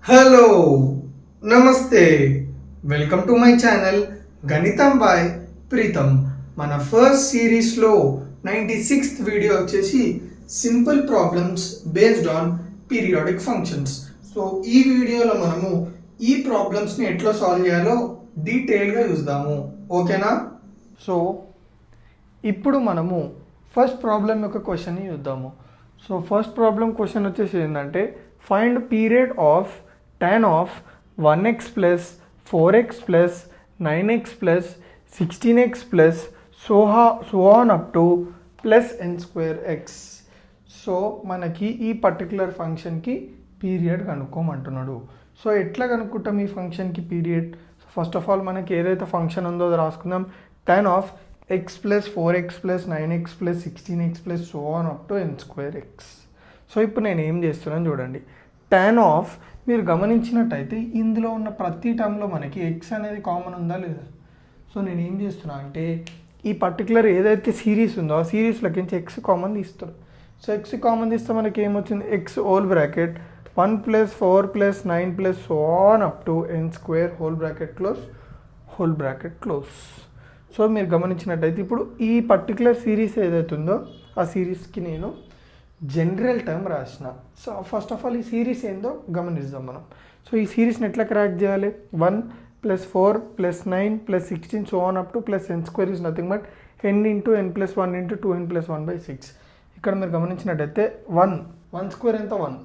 Hello నమస్తే welcome to my channel గణితం by Pritam. మన ఫస్ట్ సిరీస్లో 96th వీడియో వచ్చేసి simple problems based on periodic functions. So ఈ వీడియోలో మనము ఈ ప్రాబ్లమ్స్ని ఎట్లా సాల్వ్ చేయాలో డీటెయిల్గా చూద్దాము. ఓకేనా? సో ఇప్పుడు మనము ఫస్ట్ ప్రాబ్లం యొక్క క్వశ్చన్ని చూద్దాము. సో ఫస్ట్ ప్రాబ్లం క్వశ్చన్ వచ్చేసి ఏంటంటే find period of tan of 1x plus 4x plus 9x plus 16x plus so on up to plus n square x. So మనకి ఈ పర్టికులర్ ఫంక్షన్కి పీరియడ్ కనుక్కోమంటున్నాడు. సో ఎట్లా కనుక్కుంటాం ఈ ఫంక్షన్కి పీరియడ్? ఫస్ట్ ఆఫ్ ఆల్ మనకి ఏదైతే ఫంక్షన్ ఉందో అది రాసుకుందాం. tan of x plus 4x plus 9x plus 16x plus so on up to n square x. So ఇప్పుడు నేను ఏం చేస్తున్నాను చూడండి. tan of మీరు గమనించినట్టయితే ఇందులో ఉన్న ప్రతి టర్మ్లో మనకి ఎక్స్ అనేది కామన్ ఉందా లేదా? సో నేను ఏం చేస్తున్నా అంటే ఈ పర్టికులర్ ఏదైతే సిరీస్ ఉందో ఆ సిరీస్లోకి నుంచి ఎక్స్ కామన్ తీస్తాడు. సో ఎక్స్ కామన్ తీస్తే మనకి ఏమొచ్చింది? X whole bracket 1 + 4 + 9 + so on up to n square whole bracket close. So మీరు గమనించినట్టయితే ఇప్పుడు ఈ పర్టికులర్ సిరీస్ ఏదైతే ఉందో ఆ సిరీస్కి నేను జనరల్ టర్మ్ రాసిన. సో ఫస్ట్ ఆఫ్ ఆల్ ఈ సిరీస్ ఏందో గమనిద్దాం మనం. సో ఈ సిరీస్ని ఎట్లా క్రాక్ చేయాలి? 1 + 4 + 9 + 16 so on up to plus n square is nothing but n × n + 1 × 2n + 1/6. ఇక్కడ మీరు గమనించినట్టయితే 1 స్క్వేర్ ఎంత 1,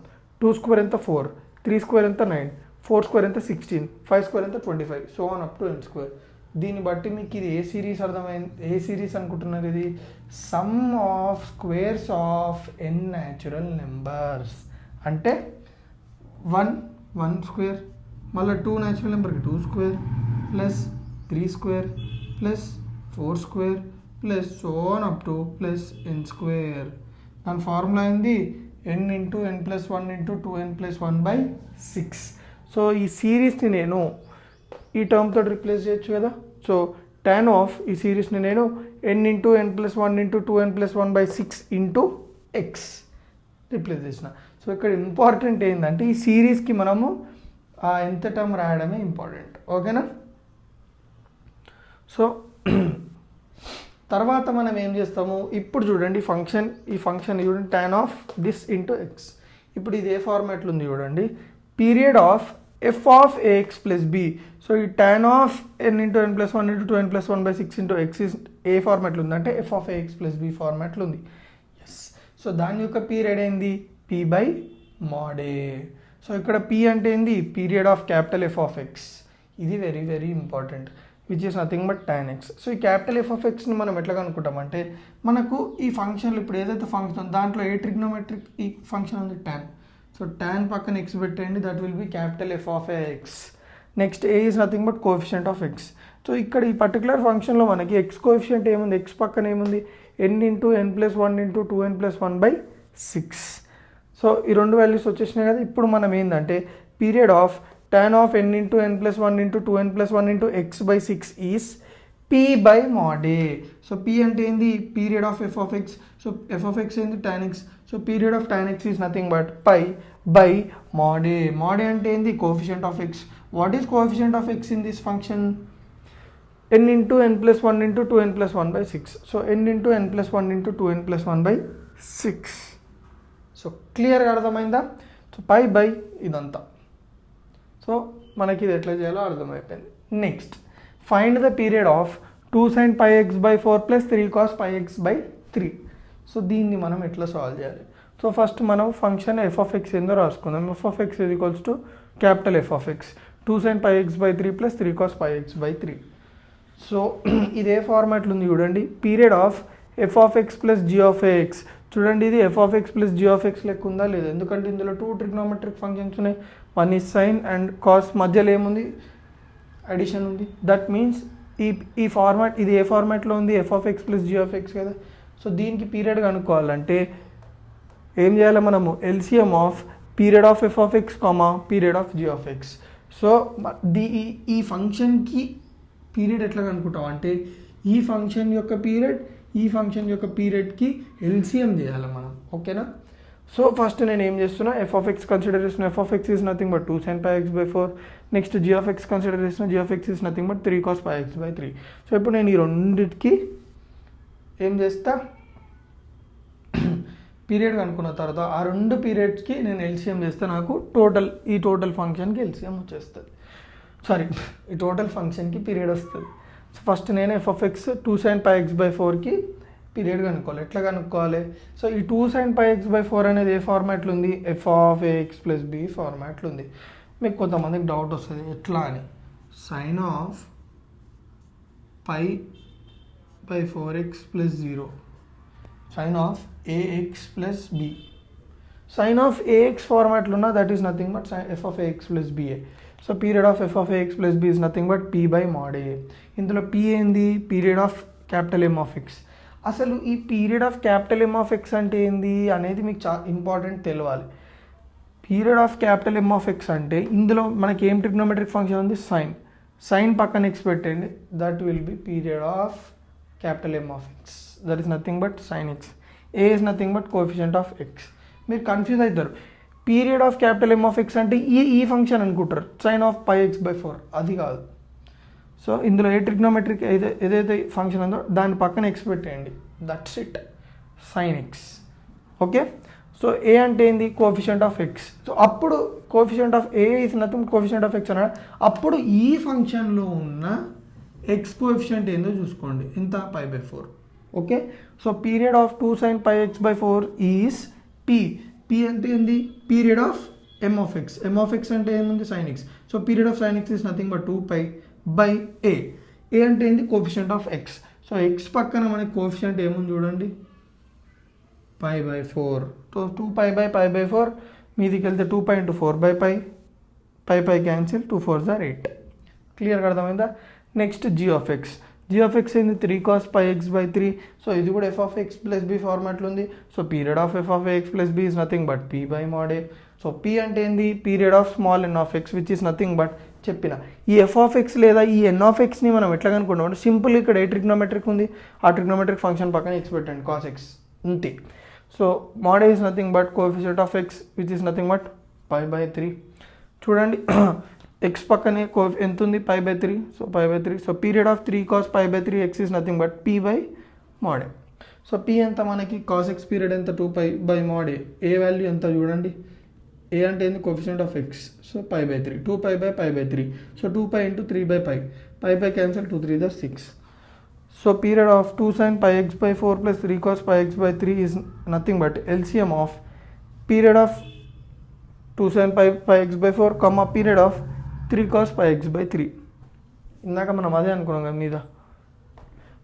2 స్క్వేర్ ఎంత 4, 3 స్క్వేర్ ఎంత 9, 4 స్క్వేర్ ఎంత 16, 5 స్క్వేర్ ఎంత 25 so on up to n square. దీన్ని బట్టి మీకు ఇది ఏ సిరీస్ అర్థమైంది? ఏ సిరీస్ అనుకుంటున్నారు? ఇది sum of squares of N natural numbers. అంటే 1 స్క్వేర్, మళ్ళీ 2 న్యాచురల్ నెంబర్కి 2 square plus 3 square plus 4 square plus so on up to plus n square. దాని ఫార్ములా ఏంది? n × n + 1 × 2n + 1/6. సో ఈ సిరీస్ని నేను ఈ టర్మ్తో రిప్లేస్ చేయొచ్చు కదా. సో tan ఆఫ్ ఈ సిరీస్ని నేను n × n + 1 × 2n + 1/6 × x replace చేసిన. సో ఇక్కడ ఇంపార్టెంట్ ఏంటంటే ఈ సిరీస్కి మనము ఎంత టర్మ్ రాయడమే ఇంపార్టెంట్. ఓకేనా? సో తర్వాత మనం ఏం చేస్తాము? ఇప్పుడు చూడండి ఈ ఫంక్షన్ చూడండి tan ఆఫ్ దిస్ × x. ఇప్పుడు ఇది ఏ ఫార్మాట్లో ఉంది చూడండి. Period of f of ax plus b. So ఈ tan of n × n + 1 × 2n + 1/6 × x ఏ ఫార్మాట్లో ఉంది అంటే f of ax plus b ఫార్మాట్లో ఉంది. ఎస్. సో దాని యొక్క పీరియడ్ ఏంది? p/mod a. సో ఇక్కడ p అంటే ఏంది? Period of capital f of x. ఇది very very important, which is nothing but tan x. So ఈ క్యాపిటల్ f of xని మనం ఎట్లా కనుక్కుంటామంటే మనకు ఈ ఫంక్షన్లు ఇప్పుడు ఏదైతే ఫంక్షన్ దాంట్లో ఏ ట్రిగ్నోమెట్రిక్ ఈ ఫంక్షన్ ఉంది? tan. సో tan పక్కన x పెట్టండి, that will B capital f of x. Next a is nothing but coefficient of x. So ఇక్కడ ఈ పర్టికులర్ ఫంక్షన్లో మనకి x కోఎఫిషియంట్ ఏముంది? x పక్కన ఏముంది? n × n + 1 × 2n + 1/6. సో ఈ రెండు వాల్యూస్ వచ్చేసినాయి కదా. ఇప్పుడు మనం ఏంటంటే period of tan of n × n + 1 × 2n + 1 × x/6 is p/mod a. So p అంటే ఏంది? Period of f of x. So f of x ఏంది? tan x. So period of tan x is nothing but π/mod a. mod a అంటే ఏంది? Coefficient of x. What is coefficient of x in this function? n × n + 1 × 2n + 1/6. So n × n + 1 × 2n + 1/6. So క్లియర్గా అర్థమైందా? So π/ ఇదంతా. So మనకి ఇది ఎట్లా చేయాలో అర్థమైపోయింది. Next find the period of 2 sin πx/4 + 3 cos πx/3. So దీన్ని మనం ఎట్లా సాల్వ్ చేయాలి? సో ఫస్ట్ మనం ఫంక్షన్ f of x ఏందో రాసుకుందాం. f of x = capital F of x 2 sin πx/3 + 3 cos πx/3. So ఇదే ఫార్మాట్లో ఉంది చూడండి. Period of f of x + g of x. చూడండి ఇది f of x + g of x లెక్క ఉందా లేదా? ఎందుకంటే ఇందులో 2 ట్రిగ్నోమెట్రిక్ ఫంక్షన్స్ ఉన్నాయి. One is sine and cos, మధ్యలో ఏముంది? అడిషన్ ఉంది. దట్ మీన్స్ ఈ ఫార్మాట్ ఇది ఏ ఫార్మాట్లో ఉంది? f of x + g of x కదా. సో దీనికి పీరియడ్ కనుక్కోవాలంటే ఏం చేయాలి మనము? LCM of period of f of x, period of g of x. So ఈ ఫంక్షన్కి పీరియడ్ ఎట్లా కనుక్కుంటాం అంటే ఈ ఫంక్షన్ యొక్క పీరియడ్ ఈ ఫంక్షన్ యొక్క పీరియడ్కి ఎల్సిఎం చేయాలి మనం. ఓకేనా? సో ఫస్ట్ నేను ఏం చేస్తున్నా, ఎఫ్ ఆఫ్ ఎక్స్ కన్సిడర్ చేస్తున్నా, F of X is nothing but 2 sin pi x by 4. Next G of X consider చేస్తున్నా, G of X is nothing but 3 cos pi x by 3. So ఇప్పుడు నేను ఈ రెండింటికి ఏం చేస్తా, పీరియడ్ కనుక్కున్న తర్వాత ఆ రెండు పీరియడ్స్కి నేను ఎల్సిఎం చేస్తే నాకు ఈ టోటల్ ఫంక్షన్కి ఎల్సిఎం వచ్చేస్తుంది. సారీ, ఈ టోటల్ ఫంక్షన్కి పీరియడ్ వస్తుంది. సో ఫస్ట్ నేను F of X 2 sin pi x by 4కి పీరియడ్ కనుక్కోవాలి. ఎట్లా కనుక్కోవాలి? సో ఈ 2 sin pi x by 4 అనేది ఏ ఫార్మాట్లో ఉంది? F of AX plus B ఫార్మాట్లో ఉంది. మీకు కొంతమందికి డౌట్ వస్తుంది ఎట్లా అని. Sine of pi by 4x plus 0, sine of AX plus B. Sine of AX ఫార్మాట్లో ఉన్న that is nothing but F of AX plus BA. So period of F of AX plus B is nothing but P by mod A. ఇందులో P ఏంది? Period of capital M of X. అసలు ఈ period of capital M of X అంటే ఏంది అనేది మీకు చాలా important తెలియాలి. Period of capital M of X అంటే ఇందులో మనకి ఏం ట్రిగ్నోమెట్రిక్ ఫంక్షన్ ఉంది? సైన్ పక్కన ఎక్స్ పెట్టండి, that will be period of capital M of X. That is nothing but sine X. A is nothing but coefficient of X. మీరు confuse అవుతారు. Period of capital M of X అంటే ఈ function అనుకుంటారు, sine of pi X by 4. అది కాదు. So ఇందులో ఏ trigonometric ఏదైతే function ఉందో దాని పక్కన ఎక్స్ పెట్టేయండి, that's it, sine x. Okay. So a అంటే ఏంది? Coefficient of X. సో అప్పుడు coefficient of a is nothing coefficient of x అన్నాడు. అప్పుడు ఈ ఫంక్షన్లో ఉన్న ఎక్స్ కోఎఫిషియంట్ ఏందో చూసుకోండి, ఇంత pi by 4. Okay. So period of 2 sin pi x by 4 is p. P అంటే ఏంది? Period of m of x. M of X అంటే ఏముంది? Sine x. So period of sine x is nothing but 2 pi by a. A అంటే ఏంటి? Coefficient of X. So x పక్కన మనకి coefficient ఏముంది చూడండి, pi by 4. So 2 pi by 4 మీదికి వెళ్తే 2 pi into 4 by pi cancel, 2 4s are 8. క్లియర్గా అర్థమైందా? Next G of X. G of X ఏంది? 3 cos pi x by 3. So ఇది కూడా F of X plus B ఫార్మాట్లో ఉంది. So period of F of X plus B is nothing but P by mod A. So P అంటే ఏంది? Period of small N of X which is nothing but చెప్పిన ఈ F of X లేదా ఈ ఎన్ of ఎక్స్ని మనం ఎట్లా కనుక్కుంటాం అంటే simple ఇక్కడ ఏ ట్రిగ్నోమెట్రిక్ ఉంది ఆ ట్రిగ్నోమెట్రిక్ ఫంక్షన్ పక్కన ఎక్స్ పెట్టండి, కాస్ ఎక్స్ అంతే. So mod is nothing but coefficient of X which is nothing but pi by 3. చూడండి ఎక్స్ పక్కనే ఎంత ఉంది? Pi by 3. So pi by 3. So period of 3 cos pi by 3 X is nothing but P by mod A. So P ఎంత మనకి? Cos X period ఎంత? 2 pi by mod A. A value ఎంత చూడండి, A అంటే ఏంది? Coefficient of X. So pi by 3. 2 pi by 3. So 2 pi into 3 by pi cancel, 2 3 the 6. So period of 2 sin pi x by 4 plus 3 cos pi x by 3 is nothing but LCM of period of 2 sin pi x by 4 comma period of 3 cos pi x by 3. ఇందాక మనం అదే అనుకున్నాం కదా మీద.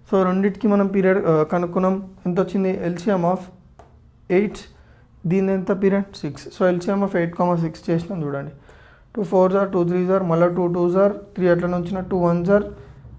So రెండింటికి మనం period కనుక్కున్నాం. ఎంత వచ్చింది? LCM of 8. దీని ఎంత? పీరియడ్ 6. సో LCM of 8, 6 చేసినాం చూడండి. 2 4s are 2 3s are మళ్ళీ 2 2s are 3 అట్లా వచ్చిన 2 1s are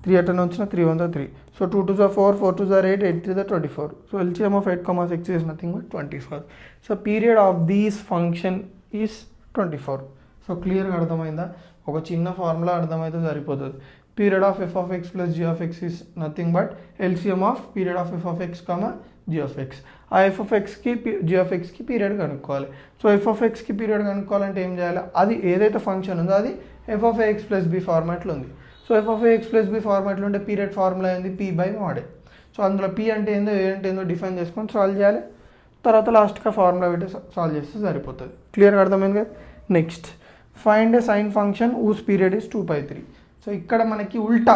3 అట్లా వచ్చిన 3 1s are 3. So 2 2s are 4, 4 2s are 8, 8 3s are 24. సో LCM of 8, 6 is nothing but 24. So period of these function is 24. So క్లియర్గా అర్థమైందా? ఒక చిన్న ఫార్ములా అర్థమైతే సరిపోతుంది. Period of F of X plus g of X is nothing but LCM of period of F of x comma g of x. ఆ f of ఎక్స్కి g of ఎక్స్కి period కనుక్కోవాలి. సో ఎఫ్ ఆఫ్ ఎక్స్కి period కనుక్కోవాలంటే ఏం చేయాలి? అది ఏదైతే ఫంక్షన్ ఉందో అది F of X plus B ఫార్మాట్లో ఉంది. So F of X plus B ఫార్మాట్లో ఉంటే పీరియడ్ ఫార్ములా ఏంది? P by mod A. So అందులో పీ అంటే ఏందో ఏ అంటే ఏందో డిఫైన్ చేసుకొని సాల్వ్ చేయాలి. తర్వాత లాస్ట్గా ఫార్ములా పెట్టి సాల్వ్ చేస్తే సరిపోతుంది. క్లియర్గా అర్థమైంది కదా? Next find a sine function whose period is 2 pi 3. So ఇక్కడ మనకి ఉల్టా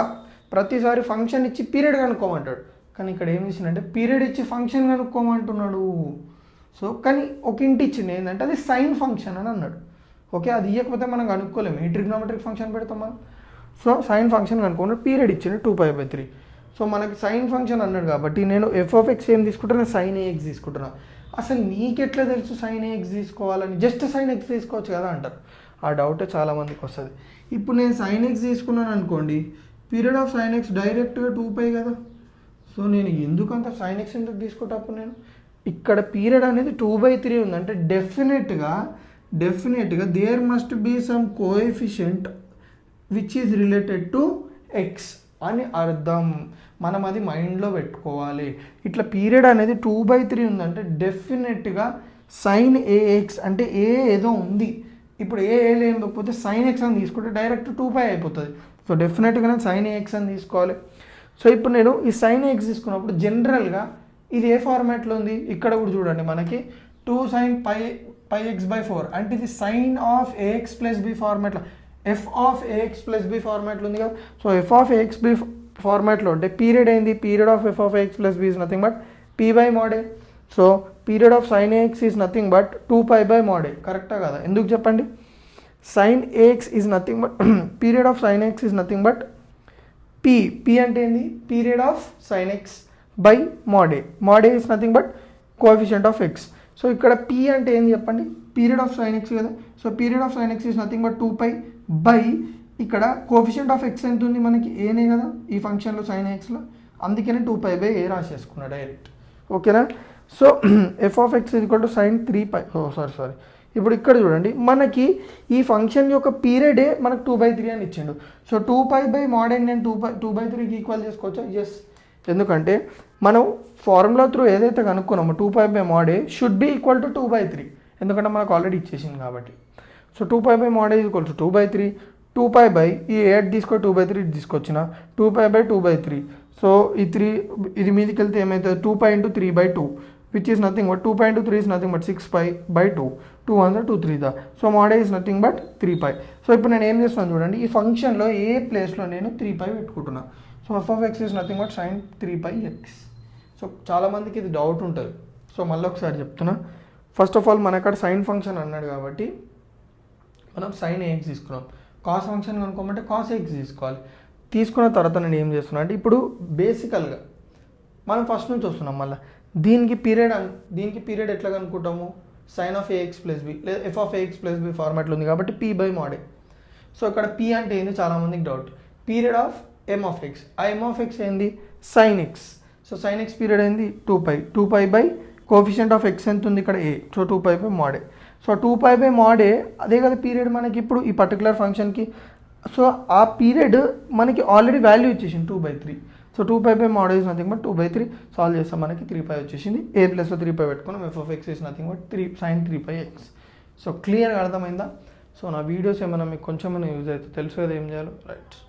ప్రతిసారి ఫంక్షన్ ఇచ్చి పీరియడ్ కనుక్కోమంటాడు, కానీ ఇక్కడ ఏం చేసిందంటే పీరియడ్ ఇచ్చి ఫంక్షన్ కనుక్కోమంటున్నాడు. సో కానీ ఒక ఇంటి ఇచ్చింది ఏంటంటే అది సైన్ ఫంక్షన్ అని అన్నాడు. ఓకే, అది ఇవ్వకపోతే మనం కనుక్కోలేము. ఏ ట్రిగ్నోమెట్రిక్ ఫంక్షన్ పెడతాం మనం. సో సైన్ ఫంక్షన్ కనుక్కున్నాడు, పీరియడ్ ఇచ్చింది 2 pi 3. సో మనకి సైన్ ఫంక్షన్ అన్నాడు కాబట్టి నేను ఎఫ్ ఆఫ్ ఎక్స్ ఏం తీసుకుంటున్నా? సైన్ ఏఎక్స్ తీసుకుంటున్నా. అసలు నీకెట్లా తెలుసు సైన్ ఏఎక్స్ తీసుకోవాలని? జస్ట్ సైన్ ఎక్స్ తీసుకోవచ్చు కదా అంటారు. ఆ డౌటే చాలామందికి వస్తుంది. ఇప్పుడు నేను సైన్ ఎక్స్ తీసుకున్నాను అనుకోండి, పీరియడ్ ఆఫ్ సైన్ ఎక్స్ డైరెక్ట్గా 2 pi కదా. సో నేను ఎందుకంత సైన్ ఎక్స్ ఎందుకు తీసుకుంటప్పుడు నేను ఇక్కడ పీరియడ్ అనేది 2/3 ఉంది అంటే డెఫినెట్గా there must be some coefficient which is related to X అని అర్థం. మనం అది మైండ్లో పెట్టుకోవాలి. ఇట్లా పీరియడ్ అనేది 2/3 ఉందంటే డెఫినెట్గా సైన్ ఏఎక్స్ అంటే ఏదో ఉంది, ఇప్పుడు ఏ లేకపోతే సైన్ ఎక్స్ అని తీసుకుంటే డైరెక్ట్ 2π అయిపోతుంది. సో డెఫినెట్గా నేను సైన్ ఏఎక్స్ అని తీసుకోవాలి. సో ఇప్పుడు నేను ఈ సైన్ ఎక్స్ తీసుకున్నప్పుడు జనరల్గా ఇది ఏ ఫార్మాట్లో ఉంది, ఇక్కడ కూడా చూడండి మనకి 2 sin πx/4 అంటే ఇది sine of AX plus B ఫార్మాట్లో, f of AX plus B ఫార్మాట్లో ఉంది కదా. So F of a x b ఫార్మాట్లో ఉంటే పీరియడ్ ఏంది, period of F of AX plus B is nothing but p/mod a. So period of sine a x is nothing but 2π/mod a. కరెక్టా కదా, ఎందుకు చెప్పండి, sine a x is nothing but period of sine x is nothing but p అంటే ఏంది, period of sine x by mod a. mod a is nothing but coefficient of X. So ఇక్కడ p అంటే ఏంది చెప్పండి, పీరియడ్ ఆఫ్ సైన్ ఎక్స్ కదా. So period of sine x is nothing but 2π by ఇక్కడ coefficient of x ఎంత ఉంది మనకి, ఏనే కదా ఈ ఫంక్షన్లో సైన్ ఎక్స్లో, అందుకనే 2π/a రాసేసుకున్నా డైరెక్ట్. ఓకేనా. So F of x equal to sine 3π. Sorry ఇప్పుడు ఇక్కడ చూడండి మనకి ఈ ఫంక్షన్ యొక్క పీరియడే మనకు 2/3 అని ఇచ్చిండు. సో 2π/mod a నేను 2/3కి ఈక్వల్ చేసుకోవచ్చా, ఎస్. ఎందుకంటే మనం ఫార్ములా త్రూ ఏదైతే కనుక్కున్నామో 2π/mod a should be equal to 2/3, ఎందుకంటే మనకు ఆల్రెడీ ఇచ్చేసింది కాబట్టి. So 2π/mod a equal to 2/3, 2π ఈ 8 తీసుకో 2/3 తీసుకొచ్చిన 2π/2/3. సో ఈ 3 ఇది మీదకి వెళ్తే ఏమవుతుంది, 2π × 3/2 which is nothing but 2π × 3 is nothing but 6π/2, 2 1 2 3 so mod a is nothing but 3π. So ఇప్పుడు నేను ఏం చేస్తున్నాను చూడండి, ఈ ఫంక్షన్లో ఏ ప్లేస్లో నేను 3π పెట్టుకుంటున్నా. So F of x is nothing but sine 3πx. So చాలామందికి ఇది డౌట్ ఉంటుంది, సో మళ్ళీ ఒకసారి చెప్తున్నా. ఫస్ట్ ఆఫ్ ఆల్ మన అక్కడ సైన్ ఫంక్షన్ అన్నాడు కాబట్టి మనం సైన్ ఏఎక్స్ తీసుకున్నాం, కాస్ ఫంక్షన్ కనుక్కోమంటే కాస్ ఎక్స్ తీసుకోవాలి. తీసుకున్న తర్వాత నేను ఏం చేస్తున్నా అంటే ఇప్పుడు బేసికల్గా మనం ఫస్ట్ నుంచి వస్తున్నాం మళ్ళీ దీనికి పీరియడ్ ఎట్లా కనుక్కుంటాము, sine of AX plus b లేదా f of AX plus B ఫార్మాట్లో ఉంది కాబట్టి p/mod a. సో ఇక్కడ p అంటే ఏంది చాలామందికి doubt, period of m of x, ఆ ఎమ్ ఆఫ్ ఎక్స్ ఏంది sign x. So sign X period ఏంది 2π కోఎఫిషియంట్ ఆఫ్ ఎక్స్ ఎంత ఉంది ఇక్కడ a, so 2π/mod a. So 2π/mod a అదే కదా పీరియడ్ మనకి ఇప్పుడు ఈ పర్టికులర్ ఫంక్షన్కి. సో ఆ పీరియడ్ మనకి ఆల్రెడీ వాల్యూ ఇచ్చేసింది 2/3. So 2π/mod a is nothing but 2/3 solve చేస్తాం, మనకి 3π వచ్చేసింది. a ప్లస్లో 3π పెట్టుకున్నాం, F of X is nothing but sin 3πx. So క్లియర్గా అర్థమైందా. సో నా వీడియోస్ ఏమైనా మీకు కొంచెం యూజ్ అవుతుంది, తెలుసు కదా ఏం చేయాలో, రైట్.